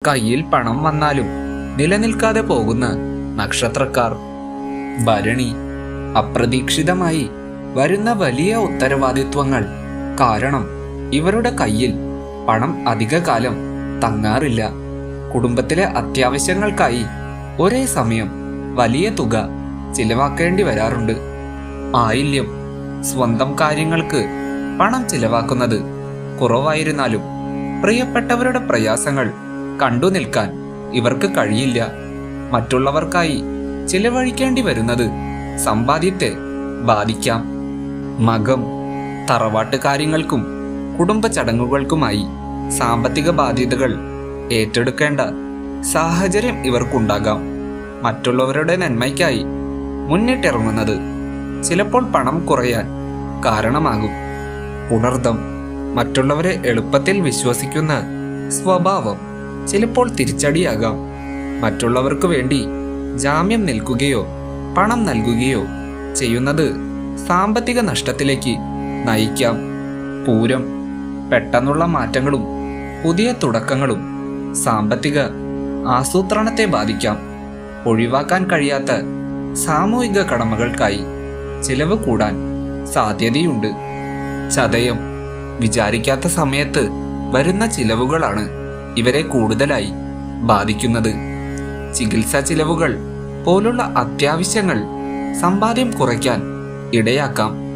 കയ്യിൽ പണം വന്നാലും നിലനിൽക്കാതെ പോകുന്ന നക്ഷത്രക്കാർ. ഭരണി, അപ്രതീക്ഷിതമായി വരുന്ന വലിയ ഉത്തരവാദിത്വങ്ങൾ കാരണം ഇവരുടെ കയ്യിൽ പണം അധികകാലം തങ്ങാറില്ല. കുടുംബത്തിലെ അത്യാവശ്യങ്ങൾക്കായി ഒരേ സമയം വലിയ തുക ചിലവാക്കേണ്ടി വരാറുണ്ട്. ആയില്യം, സ്വന്തം കാര്യങ്ങൾക്ക് പണം ചിലവാക്കുന്നത് കുറവായിരുന്നാലും പ്രിയപ്പെട്ടവരുടെ പ്രയാസങ്ങൾ കണ്ടു നിൽക്കാൻ ഇവർക്ക് കഴിയില്ല. മറ്റുള്ളവർക്കായി ചിലവഴിക്കേണ്ടി വരുന്നത് സമ്പാദ്യത്തെ ബാധിക്കാം. മകം, തറവാട്ട് കാര്യങ്ങൾക്കും കുടുംബ ചടങ്ങുകൾക്കുമായി സാമ്പത്തിക ബാധ്യതകൾ ഏറ്റെടുക്കേണ്ട സാഹചര്യം ഇവർക്കുണ്ടാകാം. മറ്റുള്ളവരുടെ നന്മയ്ക്കായി മുന്നിട്ടിറങ്ങുന്നത് ചിലപ്പോൾ പണം കുറയാൻ കാരണമാകും. പുണർദം, മറ്റുള്ളവരെ എളുപ്പത്തിൽ വിശ്വസിക്കുന്ന സ്വഭാവം ചിലപ്പോൾ തിരിച്ചടിയാകാം. മറ്റുള്ളവർക്ക് വേണ്ടി ജാമ്യം നിൽക്കുകയോ പണം നൽകുകയോ ചെയ്യുന്നത് സാമ്പത്തിക നഷ്ടത്തിലേക്ക് നയിക്കാം. പൂരം, പെട്ടെന്നുള്ള മാറ്റങ്ങളും പുതിയ തുടക്കങ്ങളും സാമ്പത്തിക ആസൂത്രണത്തെ ബാധിക്കാം. ഒഴിവാക്കാൻ കഴിയാത്ത സാമൂഹിക കടമകൾക്കായി ചിലവ് കൂടാൻ സാധ്യതയുണ്ട്. ചതയം, വിചാരിക്കാത്ത സമയത്ത് വരുന്ന ചിലവുകളാണ് ഇവരെ കൂടുതലായി ബാധിക്കുന്നത്. ചികിത്സാ ചിലവുകൾ പോലുള്ള അത്യാവശ്യങ്ങൾ സമ്പാദ്യം കുറയ്ക്കാൻ ഇടയാക്കാം.